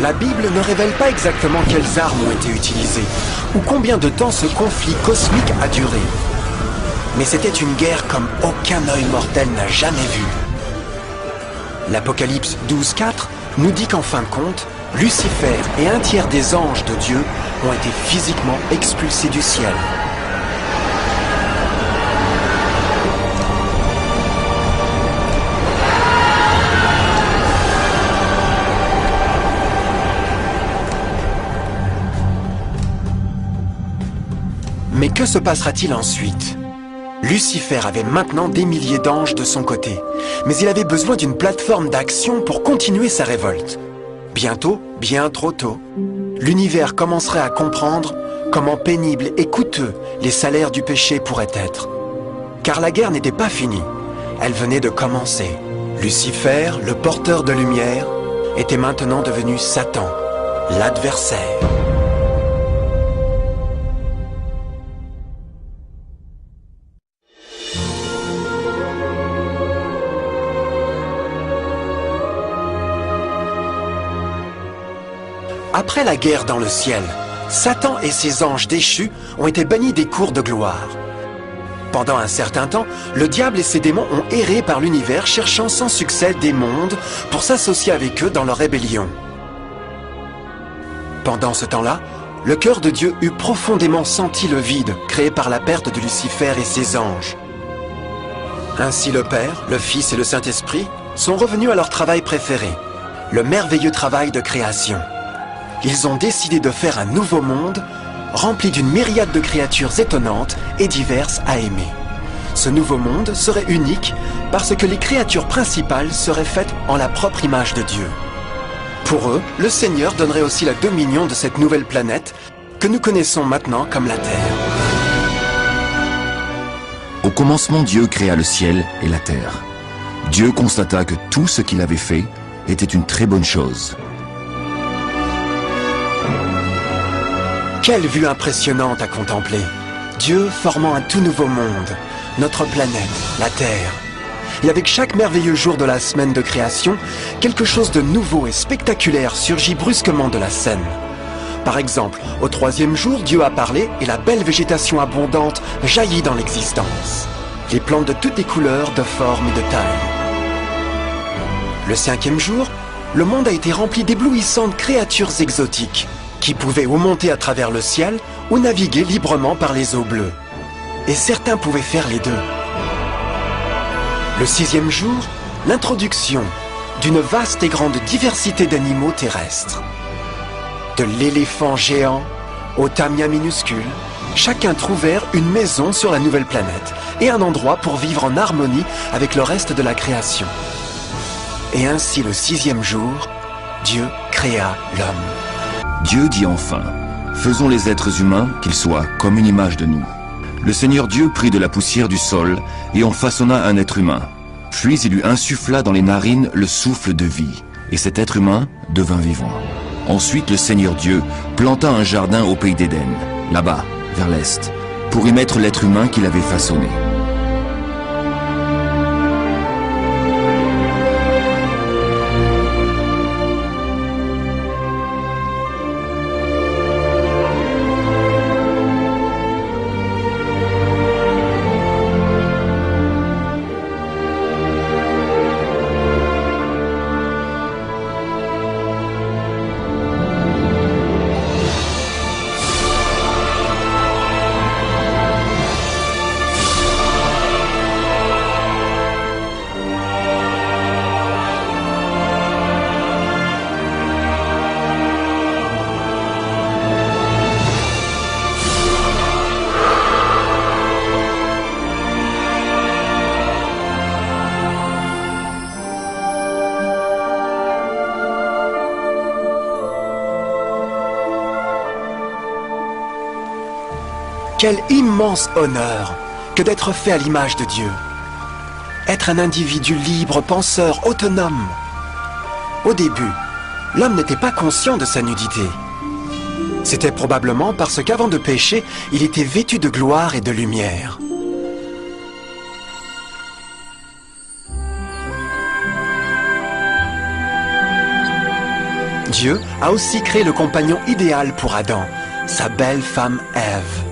La Bible ne révèle pas exactement quelles armes ont été utilisées, ou combien de temps ce conflit cosmique a duré. Mais c'était une guerre comme aucun œil mortel n'a jamais vue. L'Apocalypse 12:4 nous dit qu'en fin de compte, Lucifer et un tiers des anges de Dieu ont été physiquement expulsés du ciel. Mais que se passera-t-il ensuite ? Lucifer avait maintenant des milliers d'anges de son côté, mais il avait besoin d'une plateforme d'action pour continuer sa révolte. Bientôt, bien trop tôt, l'univers commencerait à comprendre comment pénibles et coûteux les salaires du péché pourraient être. Car la guerre n'était pas finie, elle venait de commencer. Lucifer, le porteur de lumière, était maintenant devenu Satan, l'adversaire. Après la guerre dans le ciel, Satan et ses anges déchus ont été bannis des cours de gloire. Pendant un certain temps, le diable et ses démons ont erré par l'univers cherchant sans succès des mondes pour s'associer avec eux dans leur rébellion. Pendant ce temps-là, le cœur de Dieu eut profondément senti le vide créé par la perte de Lucifer et ses anges. Ainsi le Père, le Fils et le Saint-Esprit sont revenus à leur travail préféré, le merveilleux travail de création. Ils ont décidé de faire un nouveau monde rempli d'une myriade de créatures étonnantes et diverses à aimer. Ce nouveau monde serait unique parce que les créatures principales seraient faites en la propre image de Dieu. Pour eux, le Seigneur donnerait aussi la dominion de cette nouvelle planète que nous connaissons maintenant comme la Terre. Au commencement, Dieu créa le ciel et la terre. Dieu constata que tout ce qu'il avait fait était une très bonne chose. Quelle vue impressionnante à contempler! Dieu formant un tout nouveau monde, notre planète, la Terre. Et avec chaque merveilleux jour de la semaine de création, quelque chose de nouveau et spectaculaire surgit brusquement de la scène. Par exemple, au troisième jour, Dieu a parlé et la belle végétation abondante jaillit dans l'existence. Les plantes de toutes les couleurs, de formes et de tailles. Le cinquième jour, le monde a été rempli d'éblouissantes créatures exotiques, qui pouvaient ou monter à travers le ciel ou naviguer librement par les eaux bleues. Et certains pouvaient faire les deux. Le sixième jour, l'introduction d'une vaste et grande diversité d'animaux terrestres. De l'éléphant géant au tamia minuscule, chacun trouvèrent une maison sur la nouvelle planète et un endroit pour vivre en harmonie avec le reste de la création. Et ainsi le sixième jour, Dieu créa l'homme. Dieu dit enfin, faisons les êtres humains qu'ils soient comme une image de nous. Le Seigneur Dieu prit de la poussière du sol et en façonna un être humain. Puis il lui insuffla dans les narines le souffle de vie, et cet être humain devint vivant. Ensuite le Seigneur Dieu planta un jardin au pays d'Éden, là-bas, vers l'est, pour y mettre l'être humain qu'il avait façonné. Quel immense honneur que d'être fait à l'image de Dieu. Être un individu libre, penseur, autonome. Au début, l'homme n'était pas conscient de sa nudité. C'était probablement parce qu'avant de pécher, il était vêtu de gloire et de lumière. Dieu a aussi créé le compagnon idéal pour Adam, sa belle femme Ève.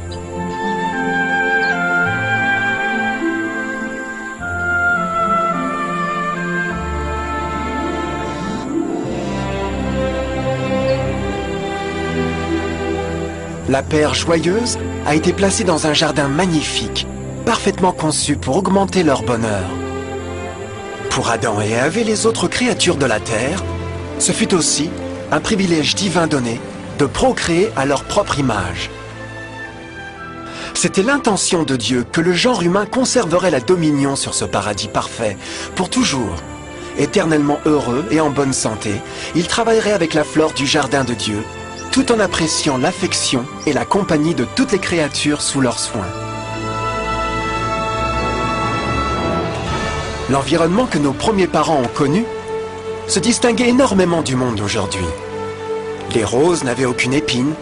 La paire joyeuse a été placée dans un jardin magnifique, parfaitement conçu pour augmenter leur bonheur. Pour Adam et Ève et les autres créatures de la terre, ce fut aussi un privilège divin donné de procréer à leur propre image. C'était l'intention de Dieu que le genre humain conserverait la dominion sur ce paradis parfait, pour toujours. Éternellement heureux et en bonne santé, il travaillerait avec la flore du jardin de Dieu, tout en appréciant l'affection et la compagnie de toutes les créatures sous leurs soins. L'environnement que nos premiers parents ont connu se distinguait énormément du monde d'aujourd'hui. Les roses n'avaient aucune épine,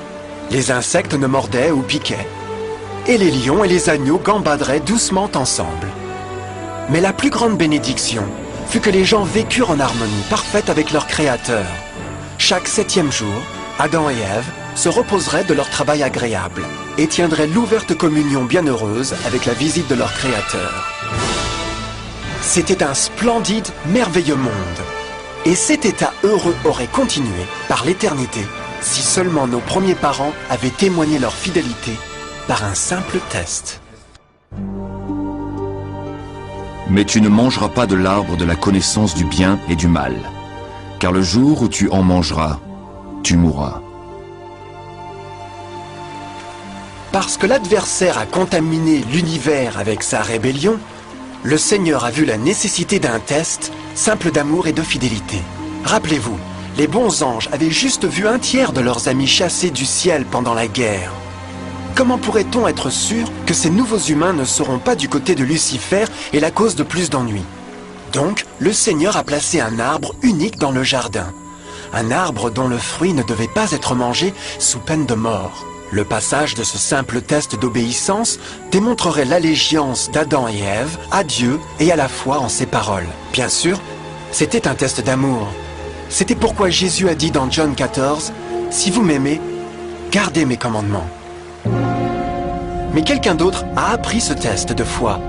les insectes ne mordaient ou piquaient, et les lions et les agneaux gambaderaient doucement ensemble. Mais la plus grande bénédiction fut que les gens vécurent en harmonie parfaite avec leur Créateur. Chaque 7e jour, Adam et Ève se reposeraient de leur travail agréable et tiendraient l'ouverte communion bienheureuse avec la visite de leur Créateur. C'était un splendide, merveilleux monde. Et cet état heureux aurait continué par l'éternité si seulement nos premiers parents avaient témoigné leur fidélité par un simple test. Mais tu ne mangeras pas de l'arbre de la connaissance du bien et du mal, car le jour où tu en mangeras, tu mourras. Parce que l'adversaire a contaminé l'univers avec sa rébellion, le Seigneur a vu la nécessité d'un test simple d'amour et de fidélité. Rappelez-vous, les bons anges avaient juste vu un tiers de leurs amis chassés du ciel pendant la guerre. Comment pourrait-on être sûr que ces nouveaux humains ne seront pas du côté de Lucifer et la cause de plus d'ennuis? Donc, le Seigneur a placé un arbre unique dans le jardin. Un arbre dont le fruit ne devait pas être mangé sous peine de mort. Le passage de ce simple test d'obéissance démontrerait l'allégeance d'Adam et Ève à Dieu et à la foi en ses paroles. Bien sûr, c'était un test d'amour. C'était pourquoi Jésus a dit dans John 14, « Si vous m'aimez, gardez mes commandements. » Mais quelqu'un d'autre a appris ce test de foi,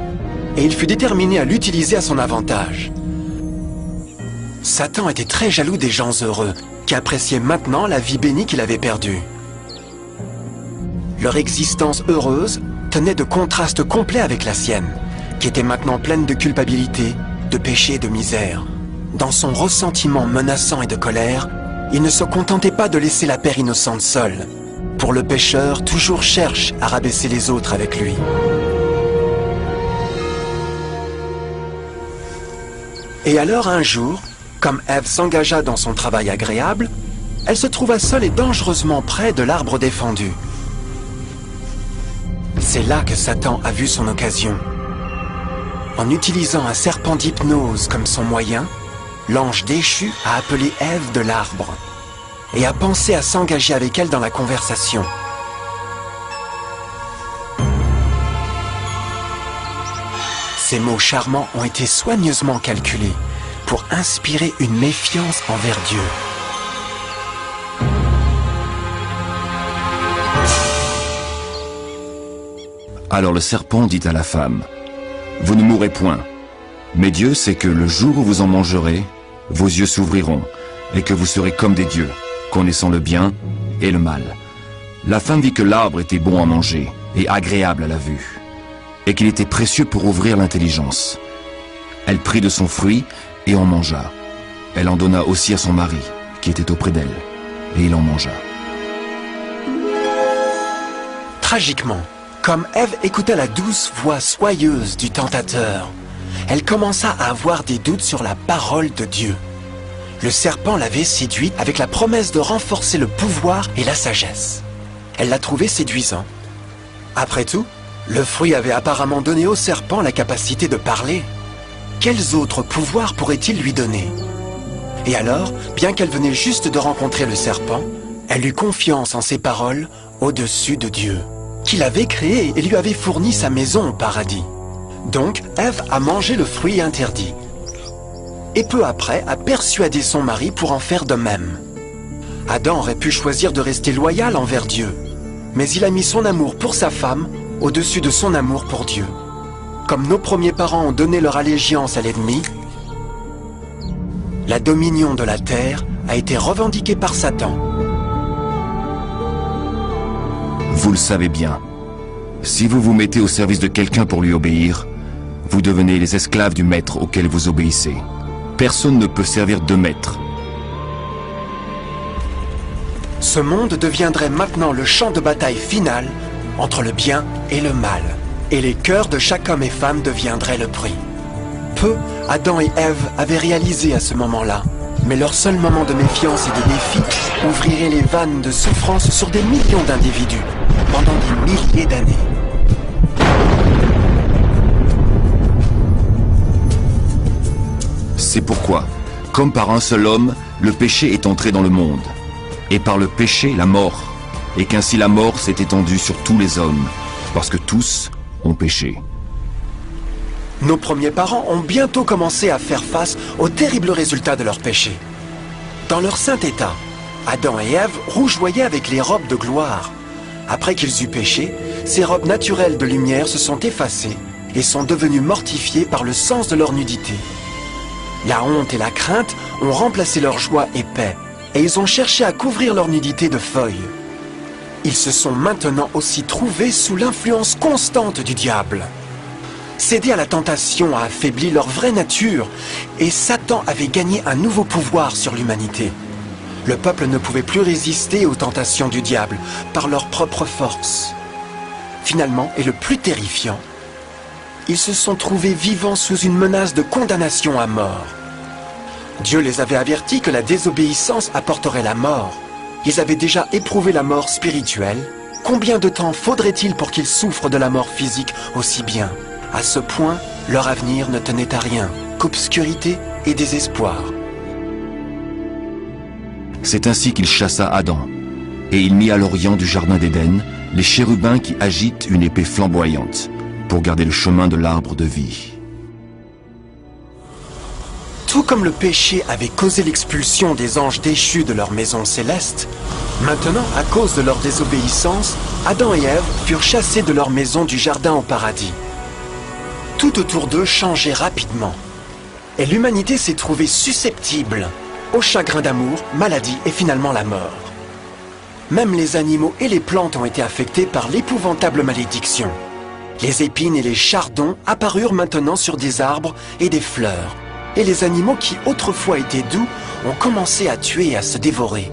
et il fut déterminé à l'utiliser à son avantage. Satan était très jaloux des gens heureux, qui appréciaient maintenant la vie bénie qu'il avait perdue. Leur existence heureuse tenait de contraste complet avec la sienne, qui était maintenant pleine de culpabilité, de péché et de misère. Dans son ressentiment menaçant et de colère, il ne se contentait pas de laisser la paire innocente seule. Pour le pécheur, toujours cherche à rabaisser les autres avec lui. Et alors un jour, comme Ève s'engagea dans son travail agréable, elle se trouva seule et dangereusement près de l'arbre défendu. C'est là que Satan a vu son occasion. En utilisant un serpent d'hypnose comme son moyen, l'ange déchu a appelé Ève de l'arbre et a pensé à s'engager avec elle dans la conversation. Ces mots charmants ont été soigneusement calculés pour inspirer une méfiance envers Dieu. Alors le serpent dit à la femme, « Vous ne mourrez point, mais Dieu sait que le jour où vous en mangerez, vos yeux s'ouvriront, et que vous serez comme des dieux, connaissant le bien et le mal. » La femme vit que l'arbre était bon à manger et agréable à la vue, et qu'il était précieux pour ouvrir l'intelligence. Elle prit de son fruit et en mangea. Elle en donna aussi à son mari, qui était auprès d'elle, et il en mangea. Tragiquement, comme Ève écouta la douce voix soyeuse du tentateur, elle commença à avoir des doutes sur la parole de Dieu. Le serpent l'avait séduite avec la promesse de renforcer le pouvoir et la sagesse. Elle l'a trouvé séduisant. Après tout, le fruit avait apparemment donné au serpent la capacité de parler. Quels autres pouvoirs pourrait-il lui donner? Et alors, bien qu'elle venait juste de rencontrer le serpent, elle eut confiance en ses paroles au-dessus de Dieu, qui l'avait créé et lui avait fourni sa maison au paradis. Donc, Ève a mangé le fruit interdit. Et peu après, a persuadé son mari pour en faire de même. Adam aurait pu choisir de rester loyal envers Dieu, mais il a mis son amour pour sa femme au-dessus de son amour pour Dieu. Comme nos premiers parents ont donné leur allégeance à l'ennemi, la dominion de la terre a été revendiquée par Satan. Vous le savez bien. Si vous vous mettez au service de quelqu'un pour lui obéir, vous devenez les esclaves du maître auquel vous obéissez. Personne ne peut servir deux maîtres. Ce monde deviendrait maintenant le champ de bataille final entre le bien et le mal. Et les cœurs de chaque homme et femme deviendraient le prix. Peu, Adam et Ève avaient réalisé à ce moment-là, mais leur seul moment de méfiance et de défi ouvrirait les vannes de souffrance sur des millions d'individus pendant des milliers d'années. C'est pourquoi, comme par un seul homme, le péché est entré dans le monde. Et par le péché, la mort. Et qu'ainsi la mort s'est étendue sur tous les hommes, parce que tous ont péché. Nos premiers parents ont bientôt commencé à faire face aux terribles résultats de leur péché. Dans leur saint état, Adam et Ève rougeoyaient avec les robes de gloire. Après qu'ils eurent péché, ces robes naturelles de lumière se sont effacées et sont devenues mortifiées par le sens de leur nudité. La honte et la crainte ont remplacé leur joie et paix, et ils ont cherché à couvrir leur nudité de feuilles. Ils se sont maintenant aussi trouvés sous l'influence constante du diable. Céder à la tentation a affaibli leur vraie nature, et Satan avait gagné un nouveau pouvoir sur l'humanité. Le peuple ne pouvait plus résister aux tentations du diable par leur propre force. Finalement, et le plus terrifiant, ils se sont trouvés vivant sous une menace de condamnation à mort. Dieu les avait avertis que la désobéissance apporterait la mort. Ils avaient déjà éprouvé la mort spirituelle. Combien de temps faudrait-il pour qu'ils souffrent de la mort physique aussi bien? À ce point, leur avenir ne tenait à rien qu'obscurité et désespoir. C'est ainsi qu'il chassa Adam, et il mit à l'orient du jardin d'Éden les chérubins qui agitent une épée flamboyante pour garder le chemin de l'arbre de vie. Tout comme le péché avait causé l'expulsion des anges déchus de leur maison céleste, maintenant, à cause de leur désobéissance, Adam et Ève furent chassés de leur maison du jardin au paradis. Tout autour d'eux changeait rapidement, et l'humanité s'est trouvée susceptible au chagrin d'amour, maladie et finalement la mort. Même les animaux et les plantes ont été affectés par l'épouvantable malédiction. Les épines et les chardons apparurent maintenant sur des arbres et des fleurs. Et les animaux qui autrefois étaient doux ont commencé à tuer et à se dévorer.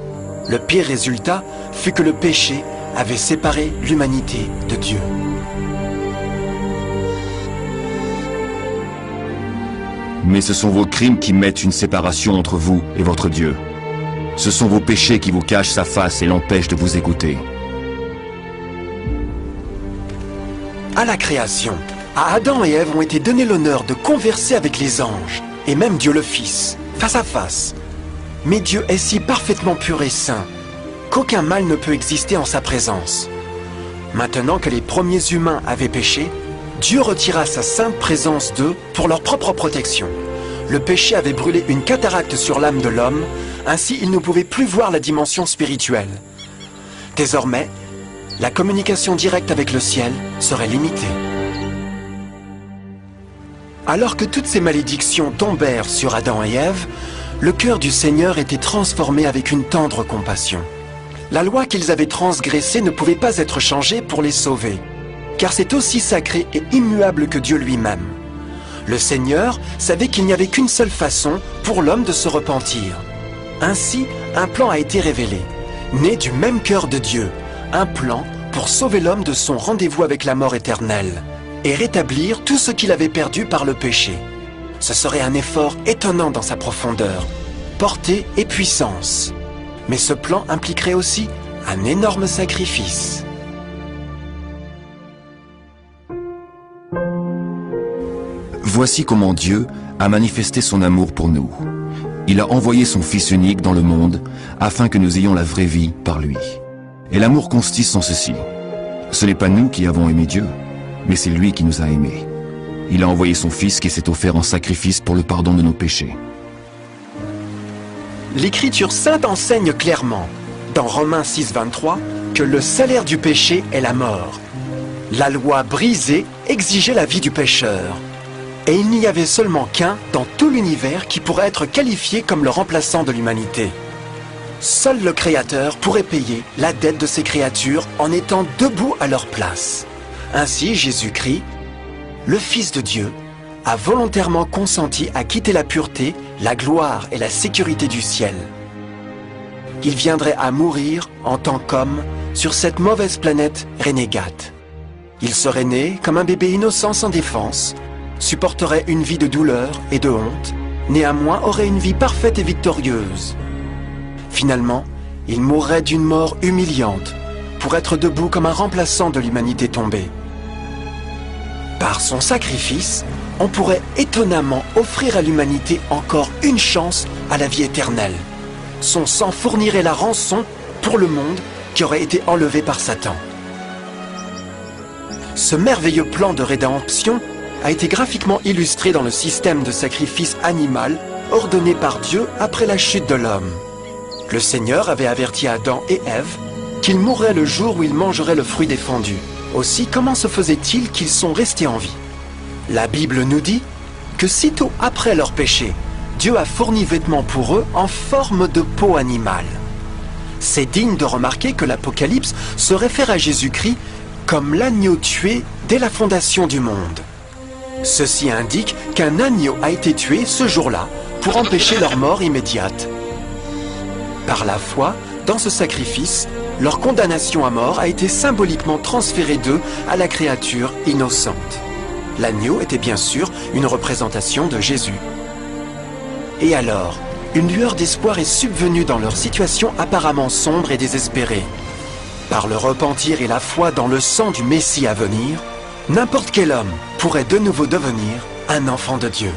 Le pire résultat fut que le péché avait séparé l'humanité de Dieu. Mais ce sont vos crimes qui mettent une séparation entre vous et votre Dieu. Ce sont vos péchés qui vous cachent sa face et l'empêchent de vous écouter. À la création, à Adam et Ève ont été donnés l'honneur de converser avec les anges, et même Dieu le Fils, face à face. Mais Dieu est si parfaitement pur et saint, qu'aucun mal ne peut exister en sa présence. Maintenant que les premiers humains avaient péché, Dieu retira sa sainte présence d'eux pour leur propre protection. Le péché avait brûlé une cataracte sur l'âme de l'homme, ainsi il ne pouvait plus voir la dimension spirituelle. Désormais, la communication directe avec le ciel serait limitée. Alors que toutes ces malédictions tombèrent sur Adam et Ève, le cœur du Seigneur était transformé avec une tendre compassion. La loi qu'ils avaient transgressée ne pouvait pas être changée pour les sauver, car c'est aussi sacré et immuable que Dieu lui-même. Le Seigneur savait qu'il n'y avait qu'une seule façon pour l'homme de se repentir. Ainsi, un plan a été révélé, né du même cœur de Dieu, un plan pour sauver l'homme de son rendez-vous avec la mort éternelle et rétablir tout ce qu'il avait perdu par le péché. Ce serait un effort étonnant dans sa profondeur, portée et puissance. Mais ce plan impliquerait aussi un énorme sacrifice. Voici comment Dieu a manifesté son amour pour nous. Il a envoyé son Fils unique dans le monde afin que nous ayons la vraie vie par lui. Et l'amour consiste en ceci. Ce n'est pas nous qui avons aimé Dieu, mais c'est lui qui nous a aimés. Il a envoyé son Fils qui s'est offert en sacrifice pour le pardon de nos péchés. L'Écriture sainte enseigne clairement dans Romains 6,23 que le salaire du péché est la mort. La loi brisée exigeait la vie du pécheur. Et il n'y avait seulement qu'un dans tout l'univers qui pourrait être qualifié comme le remplaçant de l'humanité. Seul le Créateur pourrait payer la dette de ses créatures en étant debout à leur place. Ainsi, Jésus-Christ, le Fils de Dieu, a volontairement consenti à quitter la pureté, la gloire et la sécurité du ciel. Il viendrait à mourir en tant qu'homme sur cette mauvaise planète renégate. Il serait né comme un bébé innocent sans défense, supporterait une vie de douleur et de honte, néanmoins aurait une vie parfaite et victorieuse. Finalement, il mourrait d'une mort humiliante pour être debout comme un remplaçant de l'humanité tombée. Par son sacrifice, on pourrait étonnamment offrir à l'humanité encore une chance à la vie éternelle. Son sang fournirait la rançon pour le monde qui aurait été enlevé par Satan. Ce merveilleux plan de rédemption a été graphiquement illustré dans le système de sacrifice animal ordonné par Dieu après la chute de l'homme. Le Seigneur avait averti Adam et Ève qu'ils mourraient le jour où ils mangeraient le fruit défendu. Aussi, comment se faisait-il qu'ils sont restés en vie? La Bible nous dit que sitôt après leur péché, Dieu a fourni vêtements pour eux en forme de peau animale. C'est digne de remarquer que l'Apocalypse se réfère à Jésus-Christ comme l'agneau tué dès la fondation du monde. Ceci indique qu'un agneau a été tué ce jour-là pour empêcher leur mort immédiate. Par la foi, dans ce sacrifice, leur condamnation à mort a été symboliquement transférée d'eux à la créature innocente. L'agneau était bien sûr une représentation de Jésus. Et alors, une lueur d'espoir est subvenue dans leur situation apparemment sombre et désespérée. Par le repentir et la foi dans le sang du Messie à venir, n'importe quel homme pourrait de nouveau devenir un enfant de Dieu.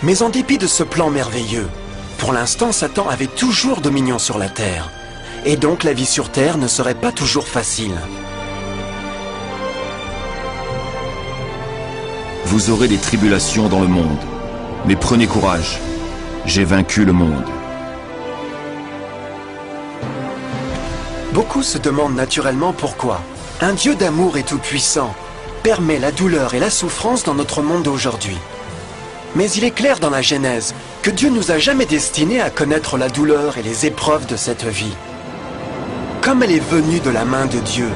Mais en dépit de ce plan merveilleux, pour l'instant, Satan avait toujours dominion sur la terre. Et donc la vie sur terre ne serait pas toujours facile. Vous aurez des tribulations dans le monde, mais prenez courage, j'ai vaincu le monde. Beaucoup se demandent naturellement pourquoi un Dieu d'amour et tout-puissant permet la douleur et la souffrance dans notre monde d'aujourd'hui. Mais il est clair dans la Genèse que Dieu nous a jamais destinés à connaître la douleur et les épreuves de cette vie. Comme elle est venue de la main de Dieu,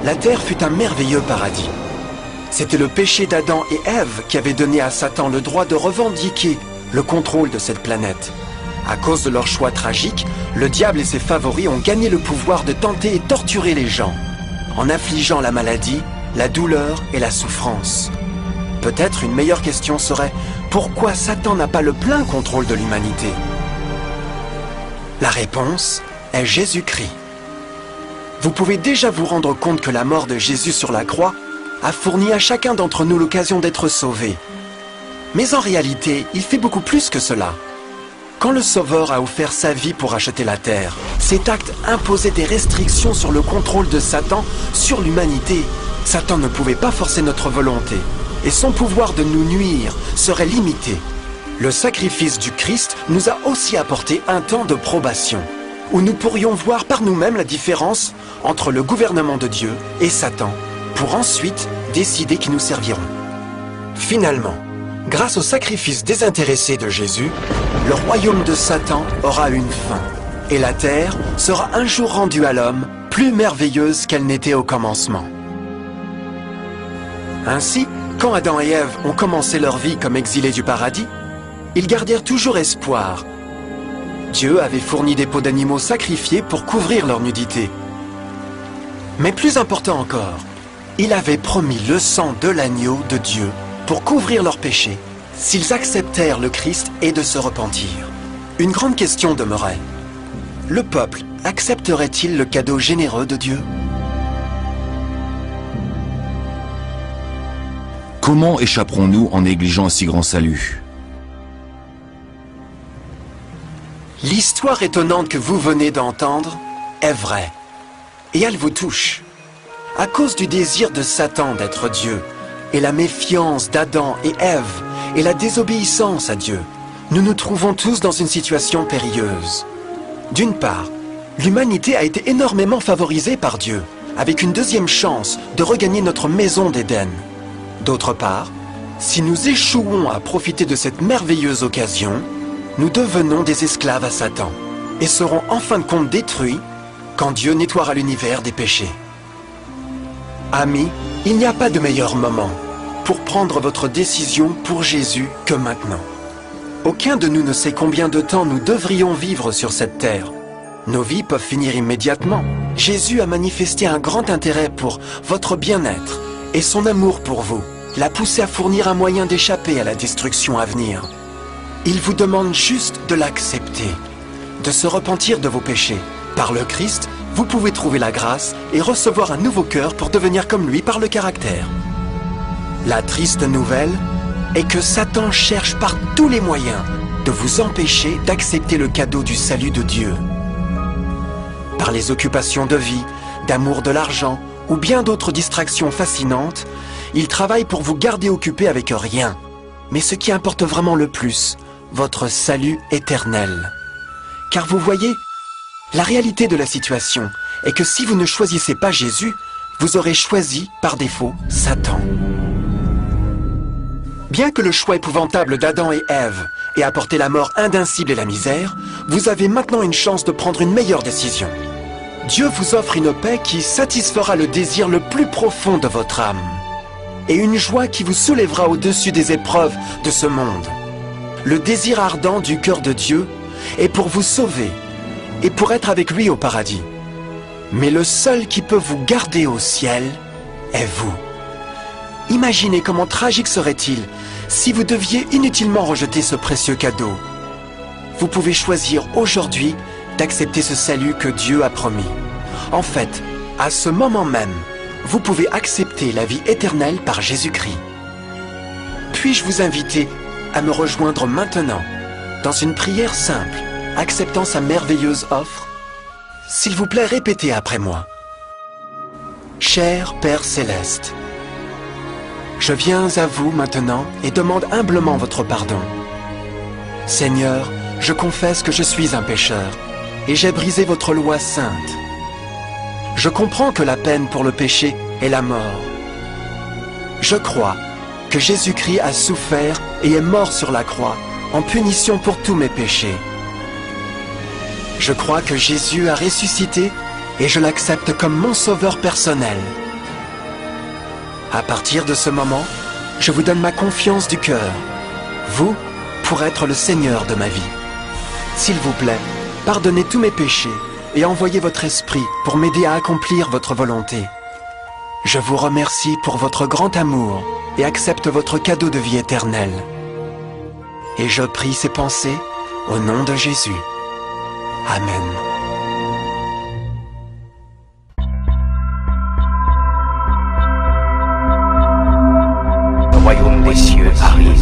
la terre fut un merveilleux paradis. C'était le péché d'Adam et Ève qui avait donné à Satan le droit de revendiquer le contrôle de cette planète. À cause de leur choix tragique, le diable et ses favoris ont gagné le pouvoir de tenter et torturer les gens, en infligeant la maladie, la douleur et la souffrance. Peut-être une meilleure question serait pourquoi Satan n'a pas le plein contrôle de l'humanité? La réponse est Jésus-Christ. Vous pouvez déjà vous rendre compte que la mort de Jésus sur la croix a fourni à chacun d'entre nous l'occasion d'être sauvé. Mais en réalité, il fait beaucoup plus que cela. Quand le Sauveur a offert sa vie pour racheter la terre, cet acte imposait des restrictions sur le contrôle de Satan sur l'humanité. Satan ne pouvait pas forcer notre volonté, et son pouvoir de nous nuire serait limité. Le sacrifice du Christ nous a aussi apporté un temps de probation, où nous pourrions voir par nous-mêmes la différence entre le gouvernement de Dieu et Satan, pour ensuite décider qui nous serviront. Finalement, grâce au sacrifice désintéressé de Jésus, le royaume de Satan aura une fin, et la terre sera un jour rendue à l'homme plus merveilleuse qu'elle n'était au commencement. Ainsi, quand Adam et Ève ont commencé leur vie comme exilés du paradis, ils gardèrent toujours espoir. Dieu avait fourni des peaux d'animaux sacrifiés pour couvrir leur nudité. Mais plus important encore, il avait promis le sang de l'agneau de Dieu pour couvrir leurs péchés, s'ils acceptèrent le Christ et de se repentir. Une grande question demeurait. Le peuple accepterait-il le cadeau généreux de Dieu? Comment échapperons-nous en négligeant un si grand salut? L'histoire étonnante que vous venez d'entendre est vraie, et elle vous touche. À cause du désir de Satan d'être Dieu, et la méfiance d'Adam et Ève, et la désobéissance à Dieu, nous nous trouvons tous dans une situation périlleuse. D'une part, L'humanité a été énormément favorisée par Dieu, avec une deuxième chance de regagner notre maison d'Éden. D'autre part, si nous échouons à profiter de cette merveilleuse occasion, nous devenons des esclaves à Satan et serons en fin de compte détruits quand Dieu nettoiera l'univers des péchés. Amis, il n'y a pas de meilleur moment pour prendre votre décision pour Jésus que maintenant. Aucun de nous ne sait combien de temps nous devrions vivre sur cette terre. Nos vies peuvent finir immédiatement. Jésus a manifesté un grand intérêt pour votre bien-être et son amour pour vous l'a poussé à fournir un moyen d'échapper à la destruction à venir. Il vous demande juste de l'accepter, de se repentir de vos péchés. Par le Christ, vous pouvez trouver la grâce et recevoir un nouveau cœur pour devenir comme lui par le caractère. La triste nouvelle est que Satan cherche par tous les moyens de vous empêcher d'accepter le cadeau du salut de Dieu. Par les occupations de vie, d'amour de l'argent ou bien d'autres distractions fascinantes, il travaille pour vous garder occupé avec rien. Mais ce qui importe vraiment le plus, votre salut éternel. Car vous voyez, la réalité de la situation est que si vous ne choisissez pas Jésus, vous aurez choisi, par défaut, Satan. Bien que le choix épouvantable d'Adam et Ève ait apporté la mort indicible et la misère, vous avez maintenant une chance de prendre une meilleure décision. Dieu vous offre une paix qui satisfera le désir le plus profond de votre âme et une joie qui vous soulèvera au-dessus des épreuves de ce monde. Le désir ardent du cœur de Dieu est pour vous sauver et pour être avec lui au paradis. Mais le seul qui peut vous garder au ciel est vous. Imaginez comment tragique serait-il si vous deviez inutilement rejeter ce précieux cadeau. Vous pouvez choisir aujourd'hui d'accepter ce salut que Dieu a promis. En fait, à ce moment même, vous pouvez accepter la vie éternelle par Jésus-Christ. Puis-je vous inviter à me rejoindre maintenant dans une prière simple, acceptant sa merveilleuse offre? S'il vous plaît, répétez après moi. Cher Père Céleste, je viens à vous maintenant et demande humblement votre pardon. Seigneur, je confesse que je suis un pécheur et j'ai brisé votre loi sainte. Je comprends que la peine pour le péché est la mort. Je crois que Jésus-Christ a souffert et est mort sur la croix en punition pour tous mes péchés. Je crois que Jésus a ressuscité et je l'accepte comme mon sauveur personnel. À partir de ce moment, je vous donne ma confiance du cœur, vous, pour être le Seigneur de ma vie. S'il vous plaît, pardonnez tous mes péchés et envoyez votre esprit pour m'aider à accomplir votre volonté. Je vous remercie pour votre grand amour et accepte votre cadeau de vie éternelle. Et je prie ces pensées au nom de Jésus. Amen. Le royaume des cieux arrive.